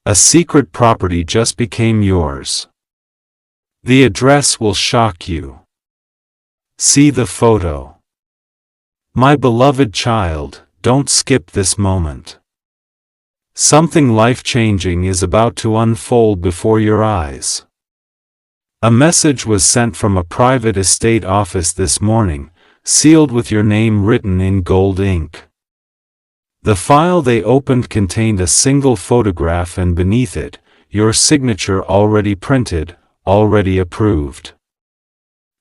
A secret property just became yours. The address will shock you. See the photo. My beloved child, don't skip this moment. Something life-changing is about to unfold before your eyes. A message was sent from a private estate office this morning, sealed with your name written in gold ink. The file they opened contained a single photograph and beneath it, your signature already printed, already approved.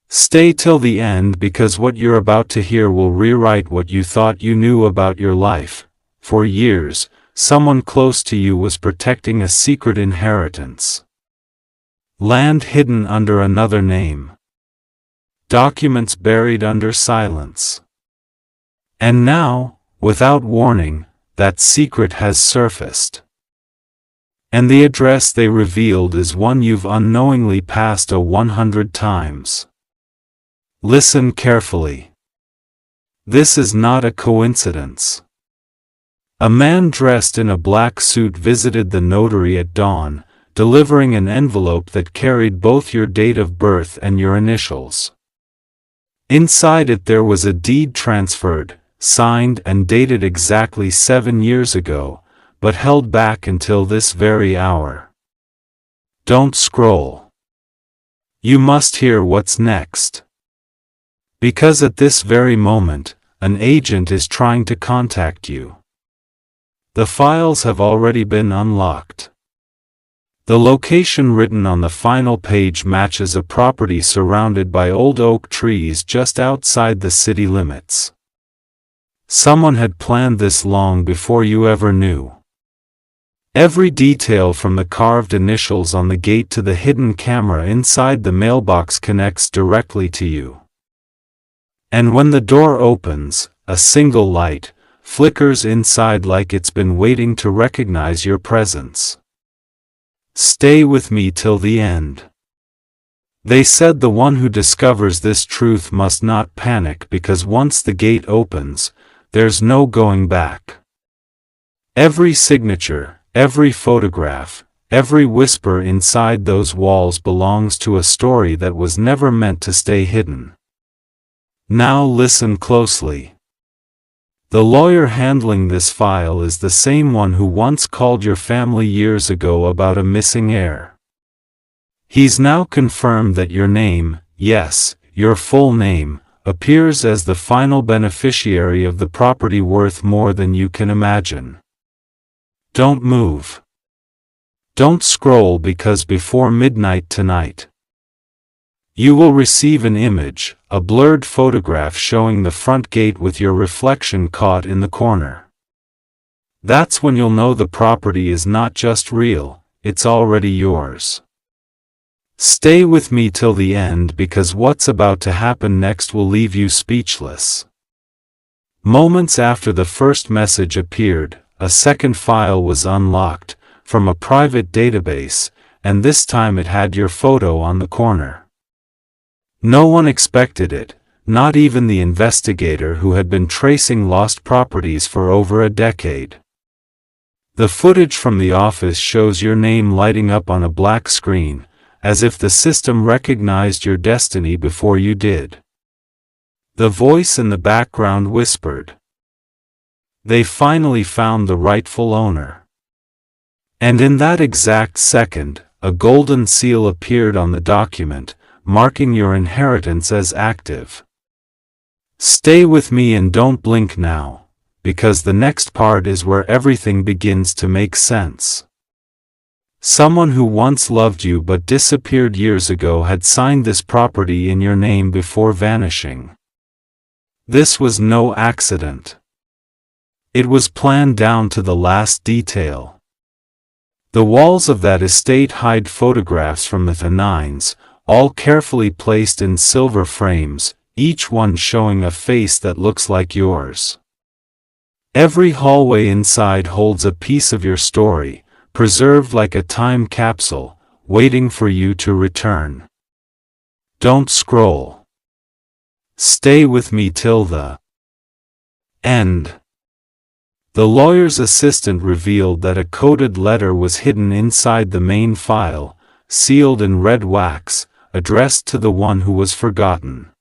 Stay till the end because what you're about to hear will rewrite what you thought you knew about your life. For years, someone close to you was protecting a secret inheritance. Land hidden under another name. Documents buried under silence. And now, without warning, that secret has surfaced. And the address they revealed is one you've unknowingly passed 100 times. Listen carefully. This is not a coincidence. A man dressed in a black suit visited the notary at dawn, delivering an envelope that carried both your date of birth and your initials. Inside it there was a deed transferred, signed and dated exactly 7 years ago, but held back until this very hour. Don't scroll. You must hear what's next. Because at this very moment, an agent is trying to contact you. The files have already been unlocked. The location written on the final page matches a property surrounded by old oak trees just outside the city limits. Someone had planned this long before you ever knew. Every detail from the carved initials on the gate to the hidden camera inside the mailbox connects directly to you. And when the door opens, a single light flickers inside like it's been waiting to recognize your presence. Stay with me till the end. They said the one who discovers this truth must not panic because once the gate opens, there's no going back. Every signature, every photograph, every whisper inside those walls belongs to a story that was never meant to stay hidden. Now listen closely. The lawyer handling this file is the same one who once called your family years ago about a missing heir. He's now confirmed that your name, yes, your full name, appears as the final beneficiary of the property worth more than you can imagine. Don't move. Don't scroll because before midnight tonight, you will receive an image, a blurred photograph showing the front gate with your reflection caught in the corner. That's when you'll know the property is not just real, it's already yours. Stay with me till the end because what's about to happen next will leave you speechless. Moments after the first message appeared, a second file was unlocked, from a private database, and this time it had your photo on the corner. No one expected it, not even the investigator who had been tracing lost properties for over a decade. The footage from the office shows your name lighting up on a black screen, as if the system recognized your destiny before you did. The voice in the background whispered, "They finally found the rightful owner." And in that exact second, a golden seal appeared on the document, marking your inheritance as active. Stay with me and don't blink now, because the next part is where everything begins to make sense. Someone who once loved you but disappeared years ago had signed this property in your name before vanishing. This was no accident. It was planned down to the last detail. The walls of that estate hide photographs from the Nines, all carefully placed in silver frames, each one showing a face that looks like yours. Every hallway inside holds a piece of your story, preserved like a time capsule, waiting for you to return. Don't scroll. Stay with me till the end. The lawyer's assistant revealed that a coded letter was hidden inside the main file, sealed in red wax, addressed to the one who was forgotten.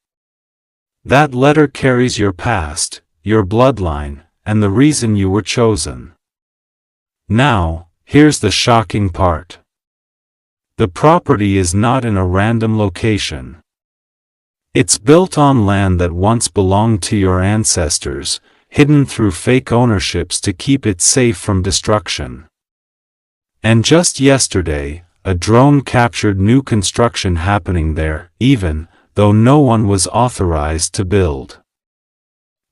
That letter carries your past, your bloodline, and the reason you were chosen. Now, here's the shocking part. The property is not in a random location. It's built on land that once belonged to your ancestors, hidden through fake ownerships to keep it safe from destruction. And just yesterday, a drone captured new construction happening there, even though no one was authorized to build.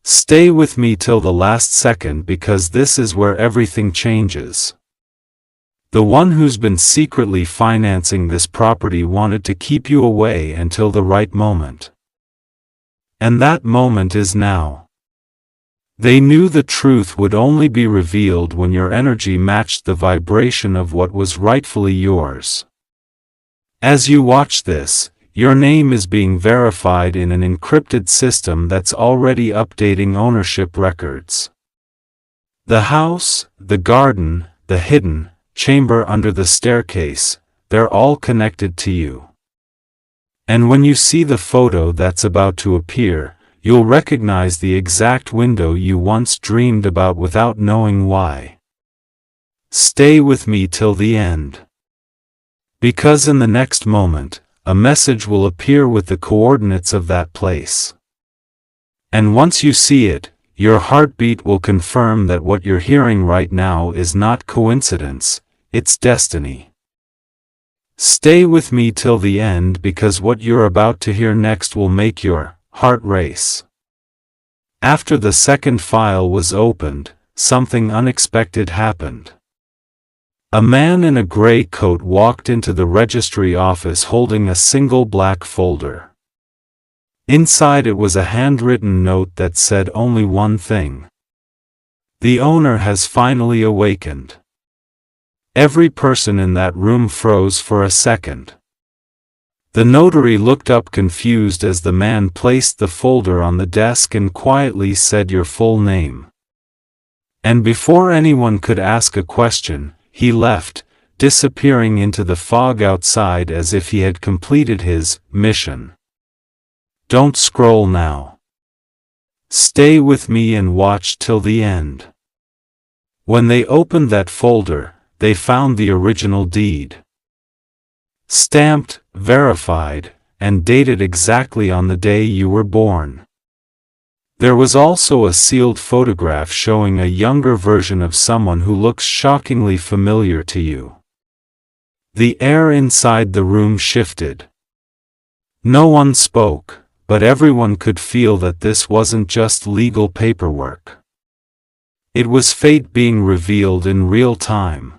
Stay with me till the last second because this is where everything changes. The one who's been secretly financing this property wanted to keep you away until the right moment. And that moment is now. They knew the truth would only be revealed when your energy matched the vibration of what was rightfully yours. As you watch this, your name is being verified in an encrypted system that's already updating ownership records. The house, the garden, the hidden chamber under the staircase, they're all connected to you. And when you see the photo that's about to appear, you'll recognize the exact window you once dreamed about without knowing why. Stay with me till the end. Because in the next moment, a message will appear with the coordinates of that place. And once you see it, your heartbeat will confirm that what you're hearing right now is not coincidence, it's destiny. Stay with me till the end because what you're about to hear next will make your heart race. After the second file was opened, something unexpected happened. A man in a gray coat walked into the registry office holding a single black folder. Inside it was a handwritten note that said only one thing. The owner has finally awakened. Every person in that room froze for a second. The notary looked up confused as the man placed the folder on the desk and quietly said your full name. And before anyone could ask a question, he left, disappearing into the fog outside as if he had completed his mission. Don't scroll now. Stay with me and watch till the end. When they opened that folder, they found the original deed. Stamped, verified, and dated exactly on the day you were born. There was also a sealed photograph showing a younger version of someone who looks shockingly familiar to you. The air inside the room shifted. No one spoke, but everyone could feel that this wasn't just legal paperwork. It was fate being revealed in real time.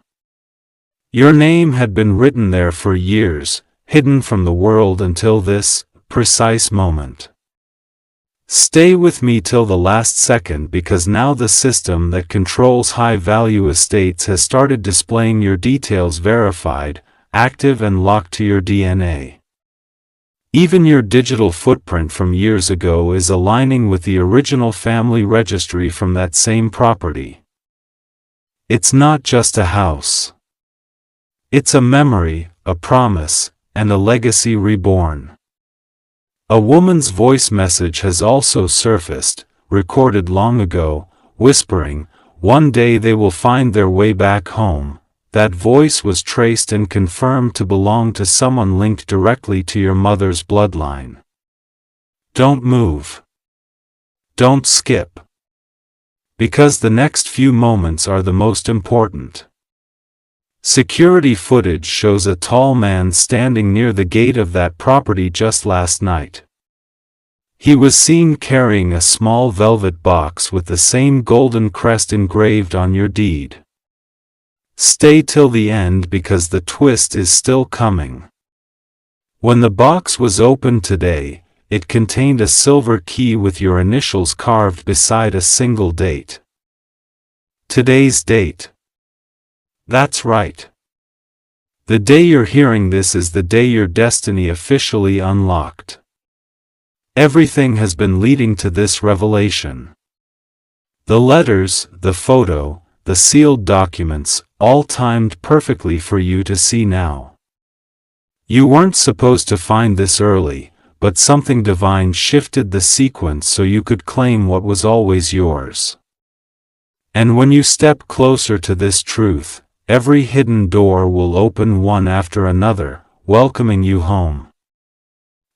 Your name had been written there for years, hidden from the world until this precise moment. Stay with me till the last second because now the system that controls high-value estates has started displaying your details verified, active and locked to your DNA. Even your digital footprint from years ago is aligning with the original family registry from that same property. It's not just a house. It's a memory, a promise, and a legacy reborn. A woman's voice message has also surfaced, recorded long ago, whispering, "One day they will find their way back home." That voice was traced and confirmed to belong to someone linked directly to your mother's bloodline. Don't move. Don't skip. Because the next few moments are the most important. Security footage shows a tall man standing near the gate of that property just last night. He was seen carrying a small velvet box with the same golden crest engraved on your deed. Stay till the end because the twist is still coming. When the box was opened today, it contained a silver key with your initials carved beside a single date. Today's date. That's right. The day you're hearing this is the day your destiny officially unlocked. Everything has been leading to this revelation. The letters, the photo, the sealed documents, all timed perfectly for you to see now. You weren't supposed to find this early, but something divine shifted the sequence so you could claim what was always yours. And when you step closer to this truth, every hidden door will open one after another, welcoming you home.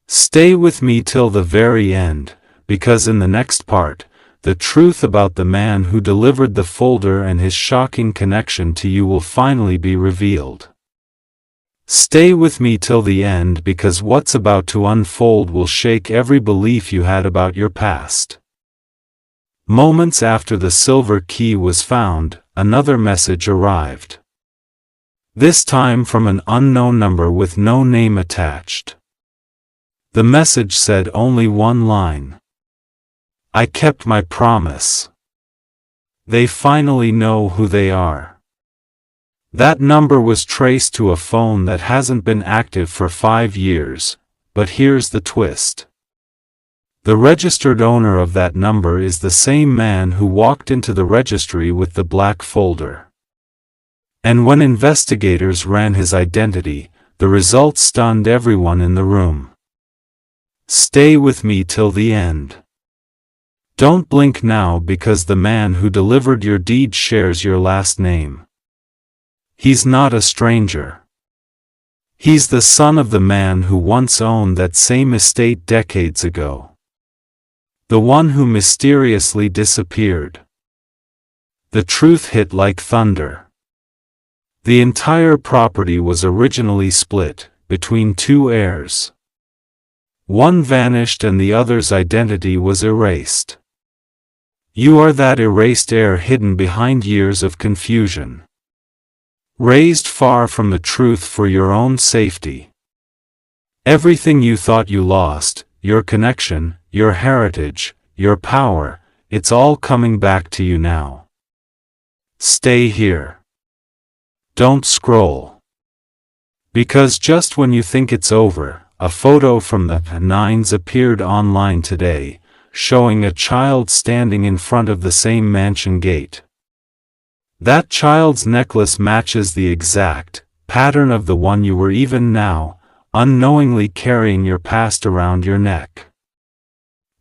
Stay with me till the very end, because in the next part, the truth about the man who delivered the folder and his shocking connection to you will finally be revealed. Stay with me till the end because what's about to unfold will shake every belief you had about your past. Moments after the silver key was found, another message arrived. This time from an unknown number with no name attached. The message said only one line. I kept my promise. They finally know who they are. That number was traced to a phone that hasn't been active for 5 years, but here's the twist. The registered owner of that number is the same man who walked into the registry with the black folder. And when investigators ran his identity, the results stunned everyone in the room. Stay with me till the end. Don't blink now because the man who delivered your deed shares your last name. He's not a stranger. He's the son of the man who once owned that same estate decades ago. The one who mysteriously disappeared. The truth hit like thunder. The entire property was originally split between 2 heirs. One vanished and the other's identity was erased. You are that erased heir hidden behind years of confusion. Raised far from the truth for your own safety. Everything you thought you lost, your connection, your heritage, your power, it's all coming back to you now. Stay here. Don't scroll. Because just when you think it's over, a photo from the Nines appeared online today, showing a child standing in front of the same mansion gate. That child's necklace matches the exact pattern of the one you were even now, unknowingly carrying your past around your neck.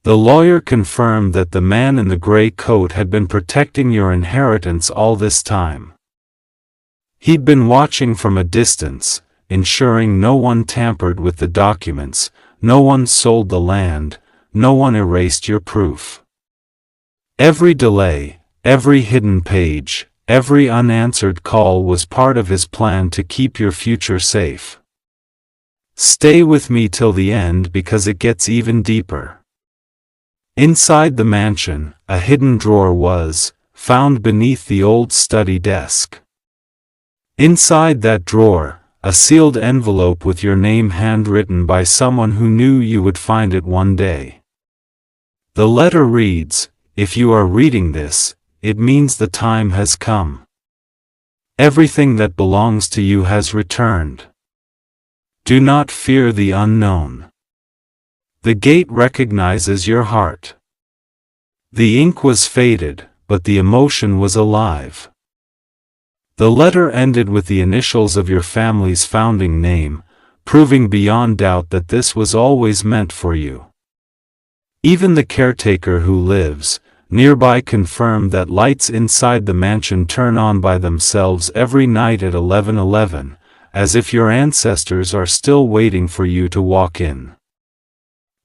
The lawyer confirmed that the man in the gray coat had been protecting your inheritance all this time. He'd been watching from a distance, ensuring no one tampered with the documents, no one sold the land, no one erased your proof. Every delay, every hidden page, every unanswered call was part of his plan to keep your future safe. Stay with me till the end because it gets even deeper. Inside the mansion, a hidden drawer was found beneath the old study desk. Inside that drawer, a sealed envelope with your name handwritten by someone who knew you would find it one day. The letter reads, if you are reading this, it means the time has come. Everything that belongs to you has returned. Do not fear the unknown. The gate recognizes your heart. The ink was faded, but the emotion was alive. The letter ended with the initials of your family's founding name, proving beyond doubt that this was always meant for you. Even the caretaker who lives nearby confirmed that lights inside the mansion turn on by themselves every night at 11:11, as if your ancestors are still waiting for you to walk in.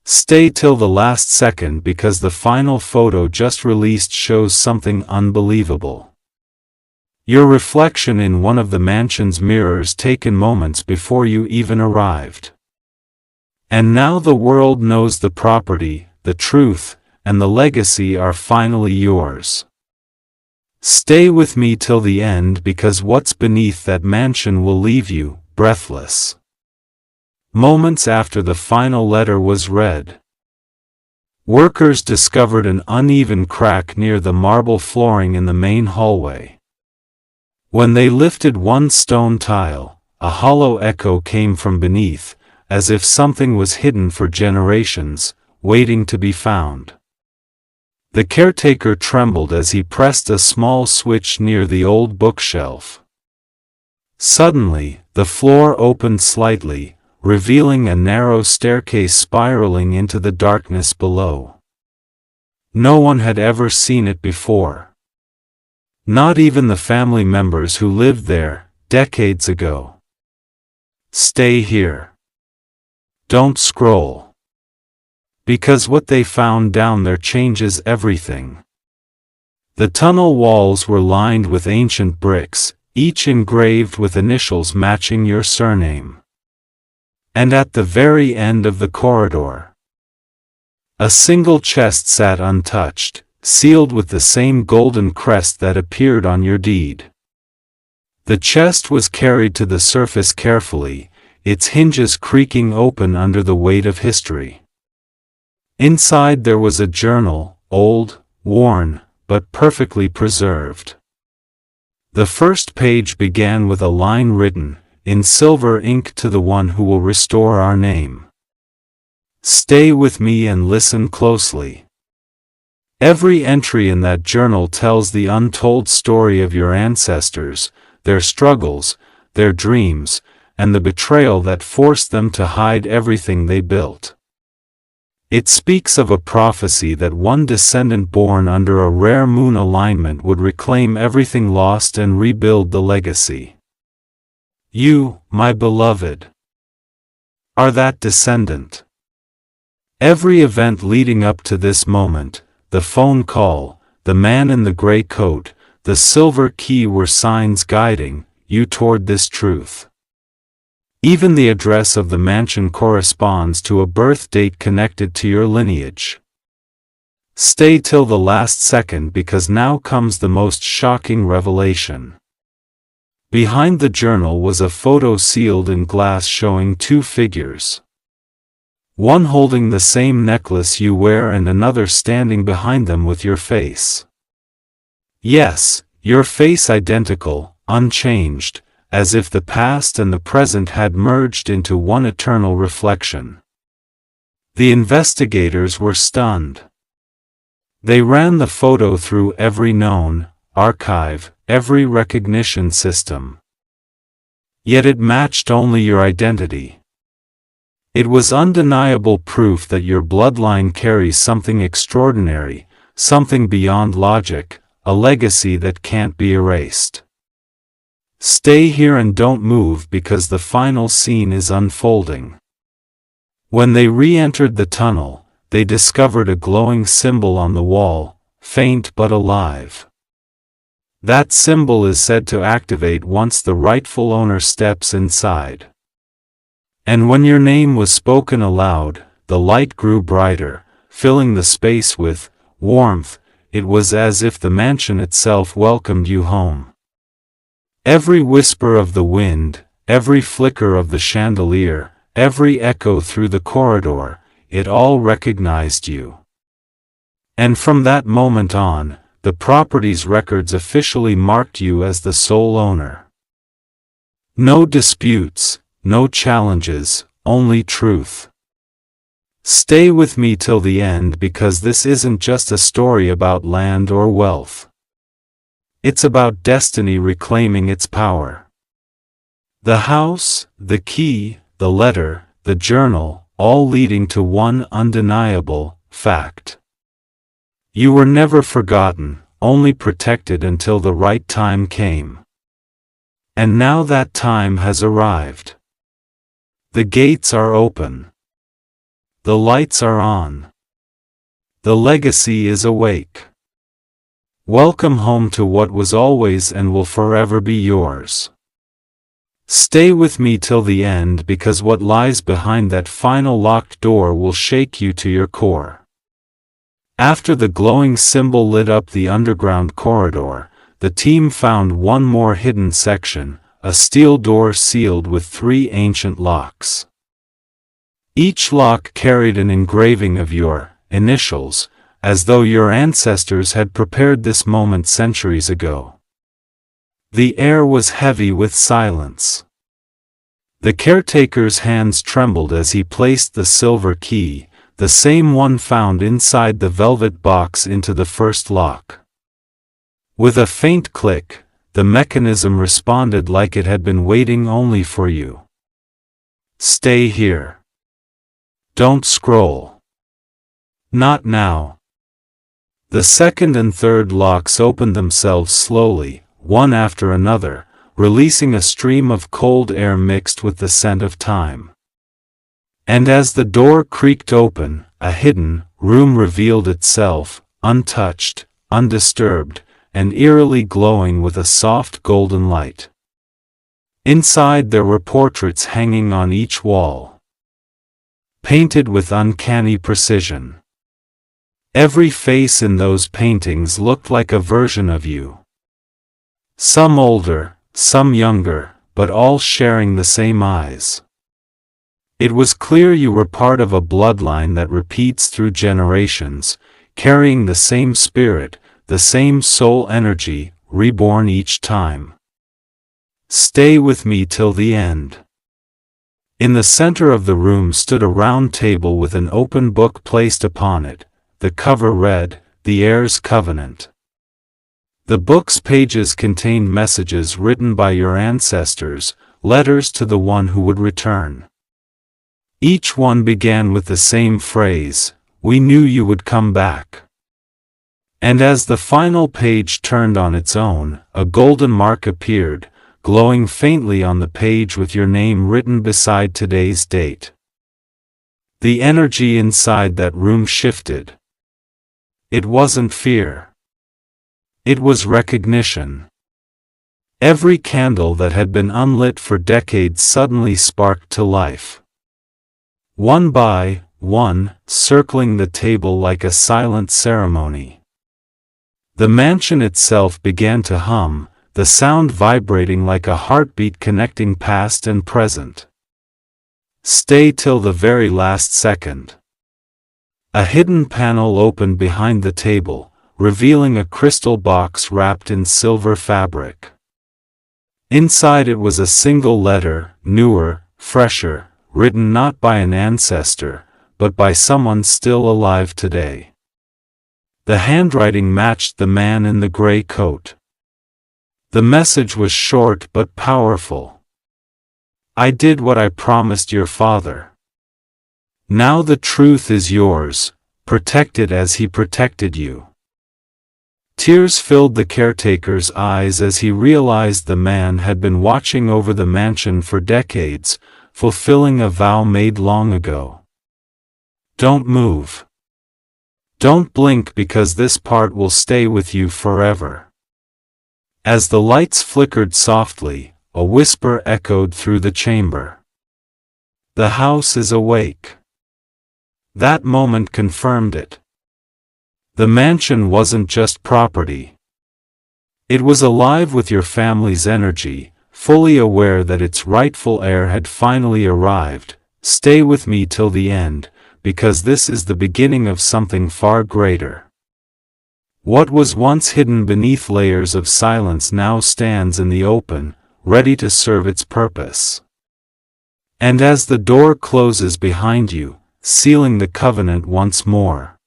Stay till the last second because the final photo just released shows something unbelievable. Your reflection in one of the mansion's mirrors taken moments before you even arrived. And now the world knows the property, the truth, and the legacy are finally yours. Stay with me till the end because what's beneath that mansion will leave you breathless. Moments after the final letter was read, workers discovered an uneven crack near the marble flooring in the main hallway. When they lifted one stone tile, a hollow echo came from beneath, as if something was hidden for generations, waiting to be found. The caretaker trembled as he pressed a small switch near the old bookshelf. Suddenly, the floor opened slightly, revealing a narrow staircase spiraling into the darkness below. No one had ever seen it before. Not even the family members who lived there, decades ago. Stay here. Don't scroll. Because what they found down there changes everything. The tunnel walls were lined with ancient bricks, each engraved with initials matching your surname. And at the very end of the corridor, a single chest sat untouched, sealed with the same golden crest that appeared on your deed. The chest was carried to the surface carefully, its hinges creaking open under the weight of history. Inside there was a journal, old, worn, but perfectly preserved. The first page began with a line written, in silver ink, to the one who will restore our name. Stay with me and listen closely. Every entry in that journal tells the untold story of your ancestors, their struggles, their dreams, and the betrayal that forced them to hide everything they built. It speaks of a prophecy that one descendant born under a rare moon alignment would reclaim everything lost and rebuild the legacy. You, my beloved, are that descendant. Every event leading up to this moment, the phone call, the man in the gray coat, the silver key, were signs guiding you toward this truth. Even the address of the mansion corresponds to a birth date connected to your lineage. Stay till the last second, because now comes the most shocking revelation. Behind the journal was a photo sealed in glass showing two figures. One holding the same necklace you wear and another standing behind them with your face. Yes, your face identical, unchanged, as if the past and the present had merged into one eternal reflection. The investigators were stunned. They ran the photo through every known archive, every recognition system. Yet it matched only your identity. It was undeniable proof that your bloodline carries something extraordinary, something beyond logic, a legacy that can't be erased. Stay here and don't move, because the final scene is unfolding. When they re-entered the tunnel, they discovered a glowing symbol on the wall, faint but alive. That symbol is said to activate once the rightful owner steps inside. And when your name was spoken aloud, the light grew brighter, filling the space with warmth. It was as if the mansion itself welcomed you home. Every whisper of the wind, every flicker of the chandelier, every echo through the corridor, it all recognized you. And from that moment on, the property's records officially marked you as the sole owner. No disputes, no challenges, only truth. Stay with me till the end, because this isn't just a story about land or wealth. It's about destiny reclaiming its power. The house, the key, the letter, the journal, all leading to one undeniable fact. You were never forgotten, only protected until the right time came. And now that time has arrived. The gates are open. The lights are on. The legacy is awake. Welcome home to what was always and will forever be yours. Stay with me till the end, because what lies behind that final locked door will shake you to your core. After the glowing symbol lit up the underground corridor, the team found one more hidden section, a steel door sealed with 3 ancient locks. Each lock carried an engraving of your initials, as though your ancestors had prepared this moment centuries ago. The air was heavy with silence. The caretaker's hands trembled as he placed the silver key, the same one found inside the velvet box into the first lock. With a faint click, the mechanism responded like it had been waiting only for you. Stay here. Don't scroll. Not now. The second and third locks opened themselves slowly, one after another, releasing a stream of cold air mixed with the scent of time. And as the door creaked open, a hidden room revealed itself, untouched, undisturbed, and eerily glowing with a soft golden light. Inside there were portraits hanging on each wall, painted with uncanny precision. Every face in those paintings looked like a version of you. Some older, some younger, but all sharing the same eyes. It was clear you were part of a bloodline that repeats through generations, carrying the same spirit, the same soul energy, reborn each time. Stay with me till the end. In the center of the room stood a round table with an open book placed upon it. The cover read, "The Heir's Covenant." The book's pages contained messages written by your ancestors, letters to the one who would return. Each one began with the same phrase, "We knew you would come back." And as the final page turned on its own, a golden mark appeared, glowing faintly on the page with your name written beside today's date. The energy inside that room shifted. It wasn't fear. It was recognition. Every candle that had been unlit for decades suddenly sparked to life. One by one, circling the table like a silent ceremony. The mansion itself began to hum, the sound vibrating like a heartbeat connecting past and present. Stay till the very last second. A hidden panel opened behind the table, revealing a crystal box wrapped in silver fabric. Inside it was a single letter, newer, fresher, written not by an ancestor, but by someone still alive today. The handwriting matched the man in the gray coat. The message was short but powerful. I did what I promised your father. Now the truth is yours, protected as he protected you. Tears filled the caretaker's eyes as he realized the man had been watching over the mansion for decades, fulfilling a vow made long ago. Don't move. Don't blink because this part will stay with you forever. As the lights flickered softly, a whisper echoed through the chamber. The house is awake. That moment confirmed it. The mansion wasn't just property. It was alive with your family's energy, fully aware that its rightful heir had finally arrived. Stay with me till the end, because this is the beginning of something far greater. What was once hidden beneath layers of silence now stands in the open, ready to serve its purpose. And as the door closes behind you, sealing the covenant once more,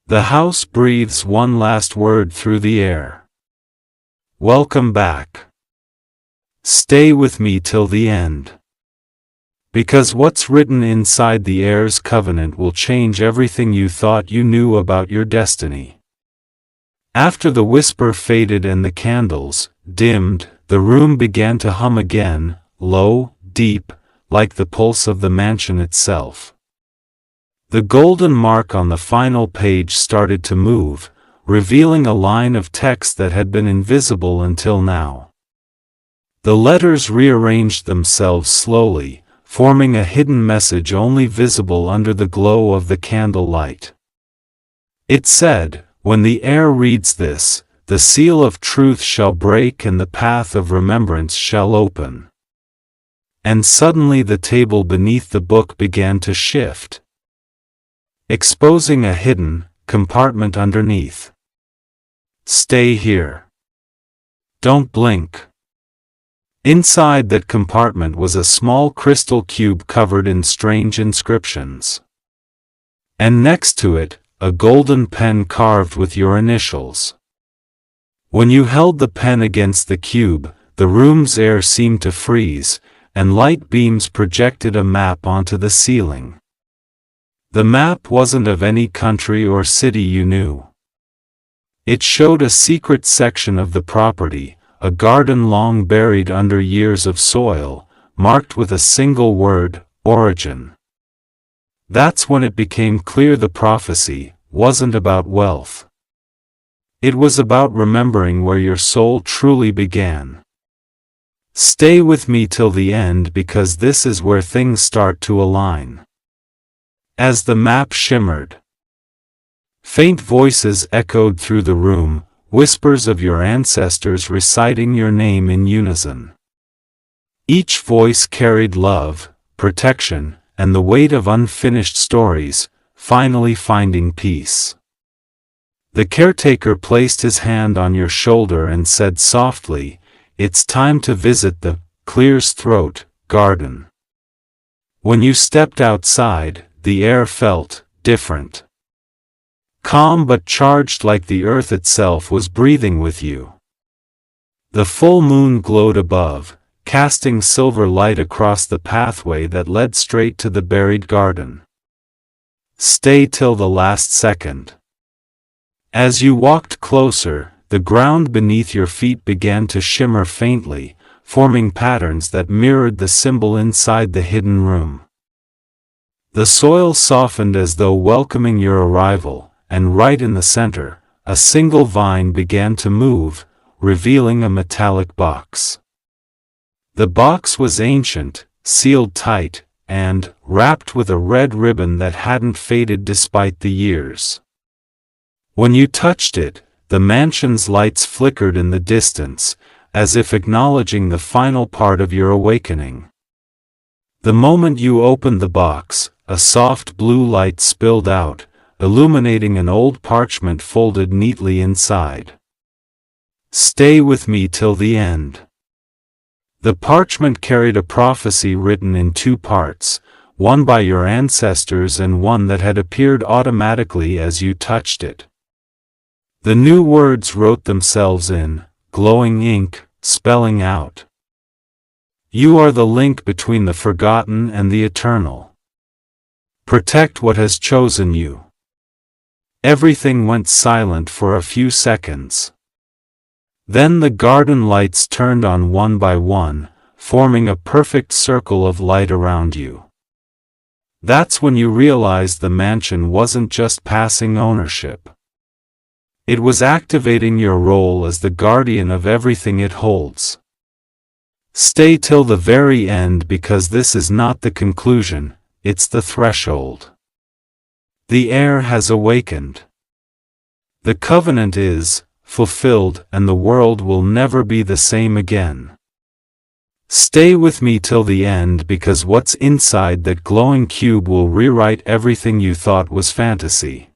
the house breathes one last word through the air. Welcome back. Stay with me till the end. Because what's written inside the heir's covenant will change everything you thought you knew about your destiny. After the whisper faded and the candles dimmed, the room began to hum again, low, deep, like the pulse of the mansion itself. The golden mark on the final page started to move, revealing a line of text that had been invisible until now. The letters rearranged themselves slowly, forming a hidden message only visible under the glow of the candle light. It said, "When the heir reads this, the seal of truth shall break and the path of remembrance shall open." And suddenly the table beneath the book began to shift, exposing a hidden compartment underneath. Stay here. Don't blink. Inside that compartment was a small crystal cube covered in strange inscriptions. And next to it, a golden pen carved with your initials. When you held the pen against the cube, the room's air seemed to freeze, and light beams projected a map onto the ceiling. The map wasn't of any country or city you knew. It showed a secret section of the property, a garden long buried under years of soil, marked with a single word, origin. That's when it became clear the prophecy wasn't about wealth. It was about remembering where your soul truly began. Stay with me till the end because this is where things start to align. As the map shimmered, faint voices echoed through the room, whispers of your ancestors reciting your name in unison. Each voice carried love, protection, and the weight of unfinished stories, finally finding peace. The caretaker placed his hand on your shoulder and said softly, "It's time to visit the Clear's Throat garden." When you stepped outside, the air felt different. Calm but charged, like the earth itself was breathing with you. The full moon glowed above, casting silver light across the pathway that led straight to the buried garden. Stay till the last second. As you walked closer, the ground beneath your feet began to shimmer faintly, forming patterns that mirrored the symbol inside the hidden room. The soil softened as though welcoming your arrival, and right in the center, a single vine began to move, revealing a metallic box. The box was ancient, sealed tight, and wrapped with a red ribbon that hadn't faded despite the years. When you touched it, the mansion's lights flickered in the distance, as if acknowledging the final part of your awakening. The moment you opened the box, a soft blue light spilled out, illuminating an old parchment folded neatly inside. Stay with me till the end. The parchment carried a prophecy written in two parts, one by your ancestors and one that had appeared automatically as you touched it. The new words wrote themselves in glowing ink, spelling out, "You are the link between the forgotten and the eternal. Protect what has chosen you." Everything went silent for a few seconds. Then the garden lights turned on one by one, forming a perfect circle of light around you. That's when you realized the mansion wasn't just passing ownership. It was activating your role as the guardian of everything it holds. Stay till the very end because this is not the conclusion, it's the threshold. The heir has awakened. The covenant is fulfilled and the world will never be the same again. Stay with me till the end because what's inside that glowing cube will rewrite everything you thought was fantasy.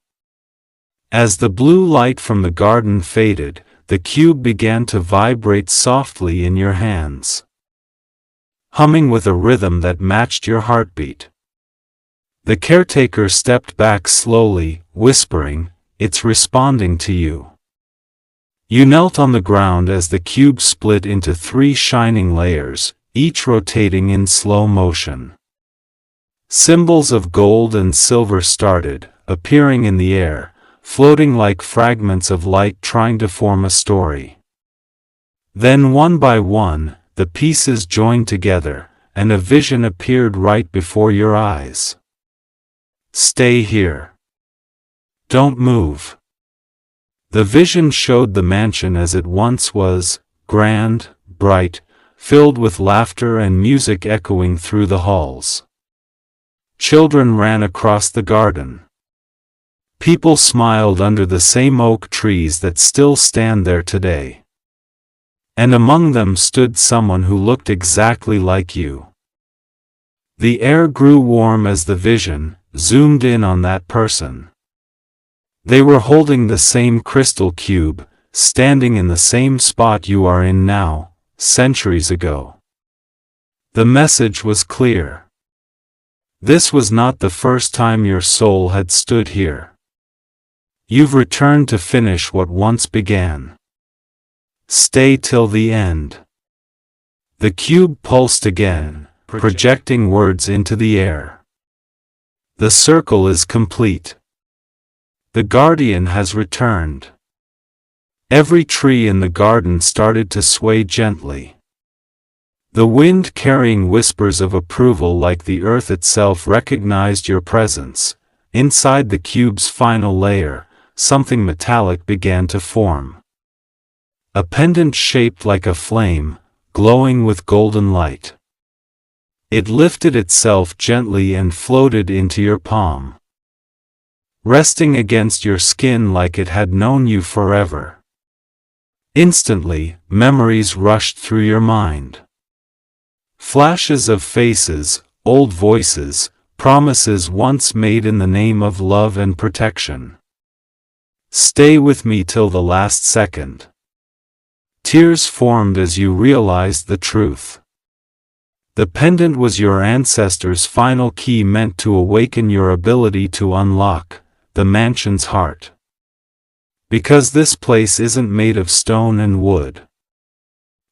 As the blue light from the garden faded, the cube began to vibrate softly in your hands, humming with a rhythm that matched your heartbeat. The caretaker stepped back slowly, whispering, "It's responding to you." You knelt on the ground as the cube split into 3 shining layers, each rotating in slow motion. Symbols of gold and silver started appearing in the air, floating like fragments of light trying to form a story. Then one by one, the pieces joined together, and a vision appeared right before your eyes. Stay here. Don't move. The vision showed the mansion as it once was, grand, bright, filled with laughter and music echoing through the halls. Children ran across the garden. People smiled under the same oak trees that still stand there today. And among them stood someone who looked exactly like you. The air grew warm as the vision zoomed in on that person. They were holding the same crystal cube, standing in the same spot you are in now, centuries ago. The message was clear. This was not the first time your soul had stood here. You've returned to finish what once began. Stay till the end. The cube pulsed again, projecting words into the air. The circle is complete. The guardian has returned. Every tree in the garden started to sway gently. The wind carrying whispers of approval like the earth itself recognized your presence. Inside the cube's final layer, something metallic began to form. A pendant shaped like a flame, glowing with golden light. It lifted itself gently and floated into your palm, resting against your skin like it had known you forever. Instantly, memories rushed through your mind. Flashes of faces, old voices, promises once made in the name of love and protection. Stay with me till the last second. Tears formed as you realized the truth. The pendant was your ancestors' final key meant to awaken your ability to unlock the mansion's heart. Because this place isn't made of stone and wood.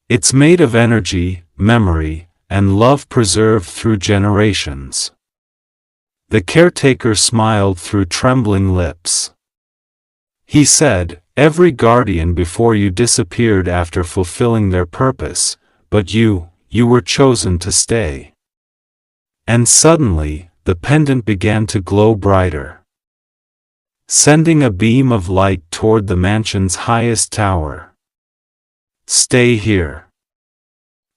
It's made of energy, memory, and love preserved through generations. The caretaker smiled through trembling lips. He said, "Every guardian before you disappeared after fulfilling their purpose, but you were chosen to stay." And suddenly, the pendant began to glow brighter, sending a beam of light toward the mansion's highest tower. "Stay here.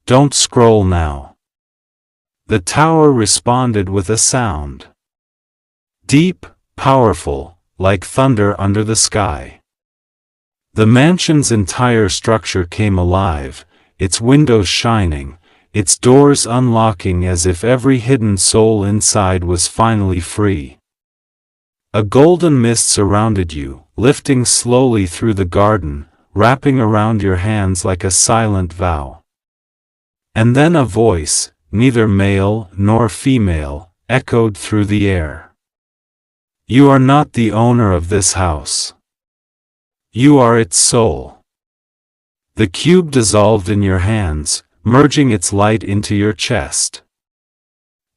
Don't scroll now." The tower responded with a sound. Deep, powerful, like thunder under the sky. The mansion's entire structure came alive, its windows shining, its doors unlocking as if every hidden soul inside was finally free. A golden mist surrounded you, lifting slowly through the garden, wrapping around your hands like a silent vow. And then a voice, neither male nor female, echoed through the air. "You are not the owner of this house. You are its soul." The cube dissolved in your hands, merging its light into your chest.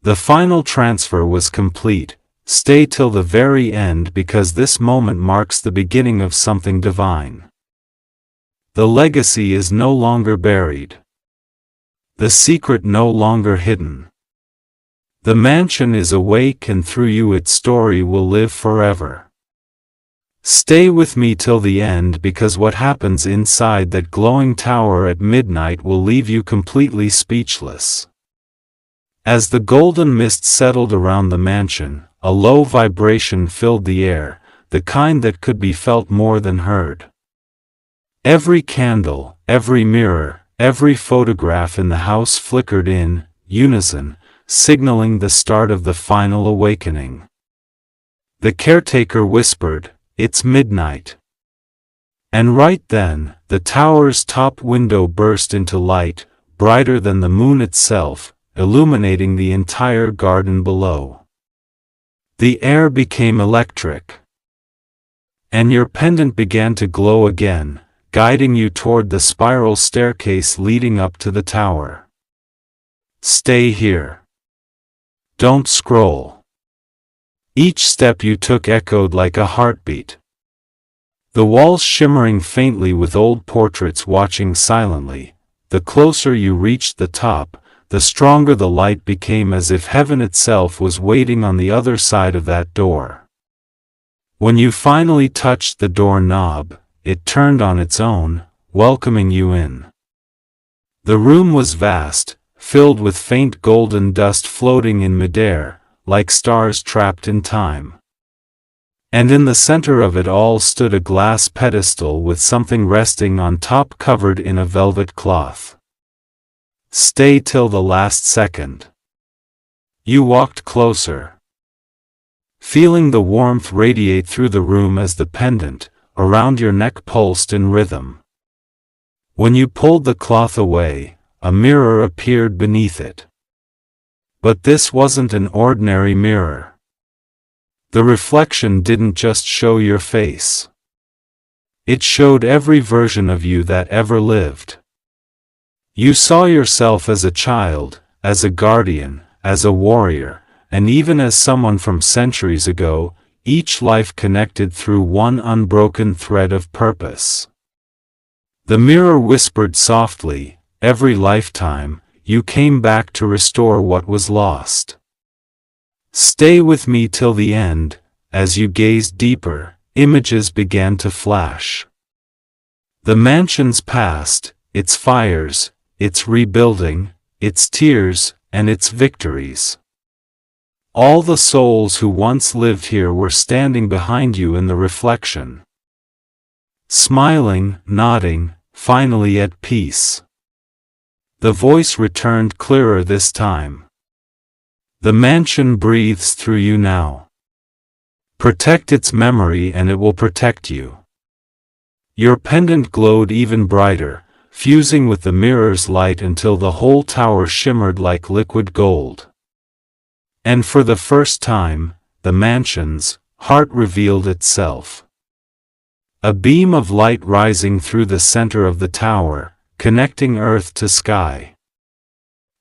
The final transfer was complete. Stay till the very end because this moment marks the beginning of something divine. The legacy is no longer buried. The secret no longer hidden. The mansion is awake and through you its story will live forever. Stay with me till the end because what happens inside that glowing tower at midnight will leave you completely speechless. As the golden mist settled around the mansion, a low vibration filled the air, the kind that could be felt more than heard. Every candle, every mirror, every photograph in the house flickered in unison, signaling the start of the final awakening. The caretaker whispered, "It's midnight." And right then, the tower's top window burst into light, brighter than the moon itself, illuminating the entire garden below. The air became electric. And your pendant began to glow again, guiding you toward the spiral staircase leading up to the tower. Stay here. Don't scroll. Each step you took echoed like a heartbeat. The walls shimmering faintly with old portraits watching silently. The closer you reached the top, the stronger the light became as if heaven itself was waiting on the other side of that door. When you finally touched the door knob, it turned on its own, welcoming you in. The room was vast, filled with faint golden dust floating in midair, like stars trapped in time. And in the center of it all stood a glass pedestal with something resting on top covered in a velvet cloth. Stay till the last second. You walked closer, feeling the warmth radiate through the room as the pendant, around your neck pulsed in rhythm. When you pulled the cloth away, a mirror appeared beneath it. But this wasn't an ordinary mirror. The reflection didn't just show your face. It showed every version of you that ever lived. You saw yourself as a child, as a guardian, as a warrior, and even as someone from centuries ago, each life connected through one unbroken thread of purpose. The mirror whispered softly, "Every lifetime, you came back to restore what was lost. Stay with me till the end." As you gazed deeper, images began to flash. The mansion's past, its fires, its rebuilding, its tears, and its victories. All the souls who once lived here were standing behind you in the reflection. Smiling, nodding, finally at peace. The voice returned clearer this time. "The mansion breathes through you now. Protect its memory and it will protect you." Your pendant glowed even brighter, fusing with the mirror's light until the whole tower shimmered like liquid gold. And for the first time, the mansion's heart revealed itself. A beam of light rising through the center of the tower, connecting earth to sky.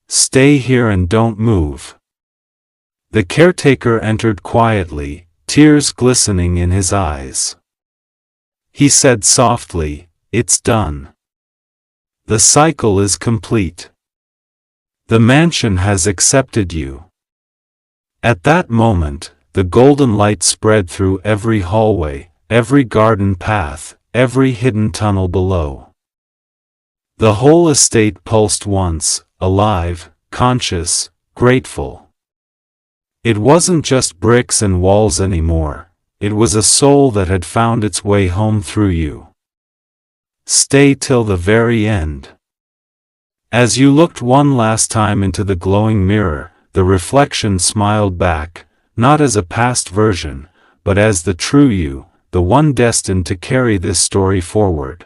"Stay here and don't move." The caretaker entered quietly, tears glistening in his eyes. He said softly, "It's done. The cycle is complete. The mansion has accepted you." At that moment, the golden light spread through every hallway, every garden path, every hidden tunnel below. The whole estate pulsed once, alive, conscious, grateful. It wasn't just bricks and walls anymore, it was a soul that had found its way home through you. Stay till the very end. As you looked one last time into the glowing mirror, the reflection smiled back, not as a past version, but as the true you, the one destined to carry this story forward.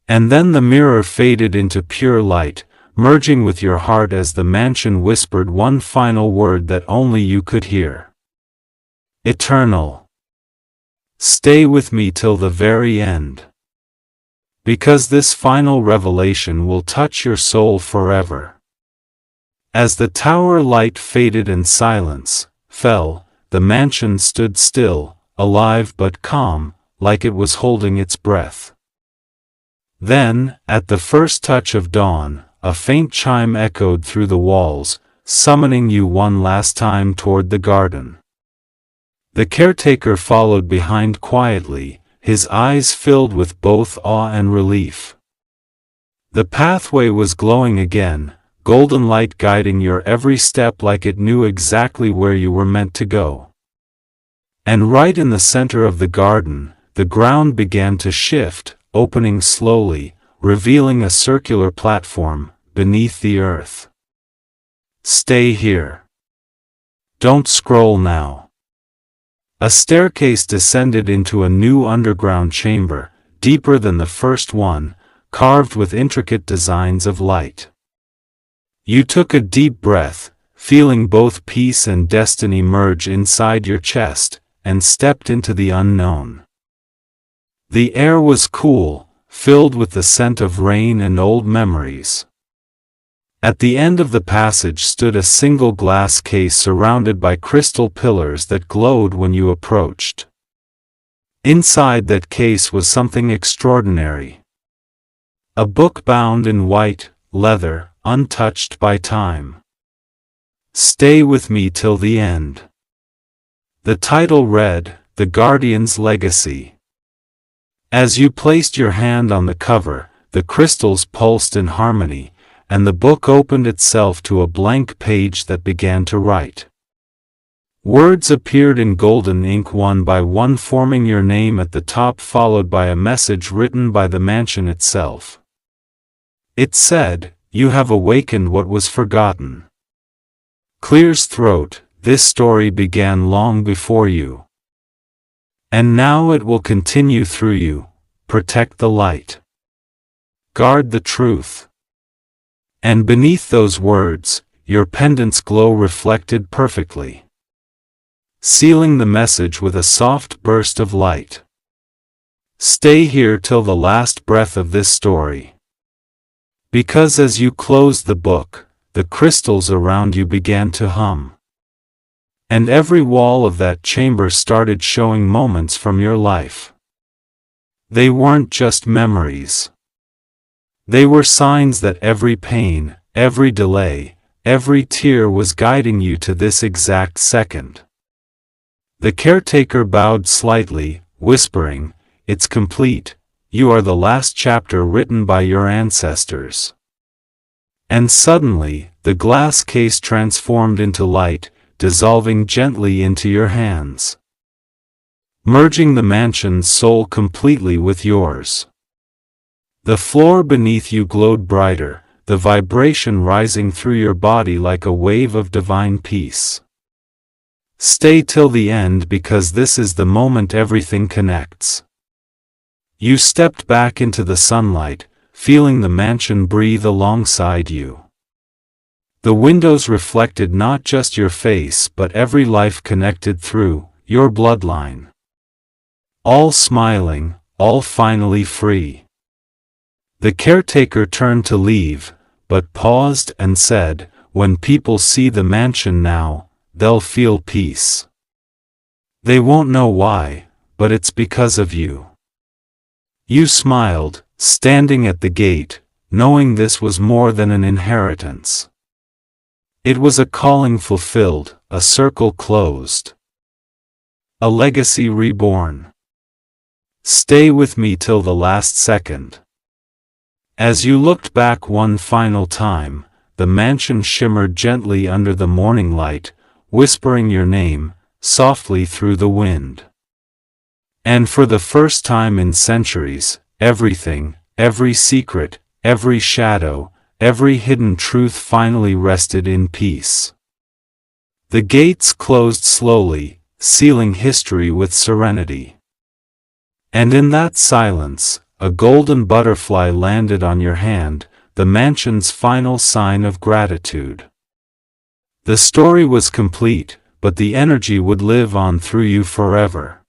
And then the mirror faded into pure light, merging with your heart as the mansion whispered one final word that only you could hear. Eternal. Stay with me till the very end. Because this final revelation will touch your soul forever. As the tower light faded and silence fell, the mansion stood still, alive but calm, like it was holding its breath. Then, at the first touch of dawn, a faint chime echoed through the walls, summoning you one last time toward the garden. The caretaker followed behind quietly, his eyes filled with both awe and relief. The pathway was glowing again, golden light guiding your every step like it knew exactly where you were meant to go. And right in the center of the garden, the ground began to shift, opening slowly, revealing a circular platform beneath the earth. Stay here. Don't scroll now. A staircase descended into a new underground chamber, deeper than the first one, carved with intricate designs of light. You took a deep breath, feeling both peace and destiny merge inside your chest, and stepped into the unknown. The air was cool, filled with the scent of rain and old memories. At the end of the passage stood a single glass case surrounded by crystal pillars that glowed when you approached. Inside that case was something extraordinary. A book bound in white leather, untouched by time. Stay with me till the end. The title read, The Guardian's Legacy. As you placed your hand on the cover, the crystals pulsed in harmony, and the book opened itself to a blank page that began to write. Words appeared in golden ink one by one, forming your name at the top, followed by a message written by the mansion itself. It said, "You have awakened what was forgotten. Clear's throat, this story began long before you. And now it will continue through you. Protect the light. Guard the truth." And beneath those words, your pendant's glow reflected perfectly, sealing the message with a soft burst of light. Stay here till the last breath of this story. Because as you closed the book, the crystals around you began to hum. And every wall of that chamber started showing moments from your life. They weren't just memories. They were signs that every pain, every delay, every tear was guiding you to this exact second. The caretaker bowed slightly, whispering, "It's complete, you are the last chapter written by your ancestors." And suddenly, the glass case transformed into light, dissolving gently into your hands, merging the mansion's soul completely with yours. The floor beneath you glowed brighter, the vibration rising through your body like a wave of divine peace. Stay till the end because this is the moment everything connects. You stepped back into the sunlight, feeling the mansion breathe alongside you. The windows reflected not just your face but every life connected through your bloodline. All smiling, all finally free. The caretaker turned to leave, but paused and said, "When people see the mansion now, they'll feel peace. They won't know why, but it's because of you." You smiled, standing at the gate, knowing this was more than an inheritance. It was a calling fulfilled, a circle closed, a legacy reborn. Stay with me till the last second. As you looked back one final time, the mansion shimmered gently under the morning light, whispering your name, softly through the wind. And for the first time in centuries, everything, every secret, every shadow, every hidden truth finally rested in peace. The gates closed slowly, sealing history with serenity. And in that silence, a golden butterfly landed on your hand, the mansion's final sign of gratitude. The story was complete, but the energy would live on through you forever.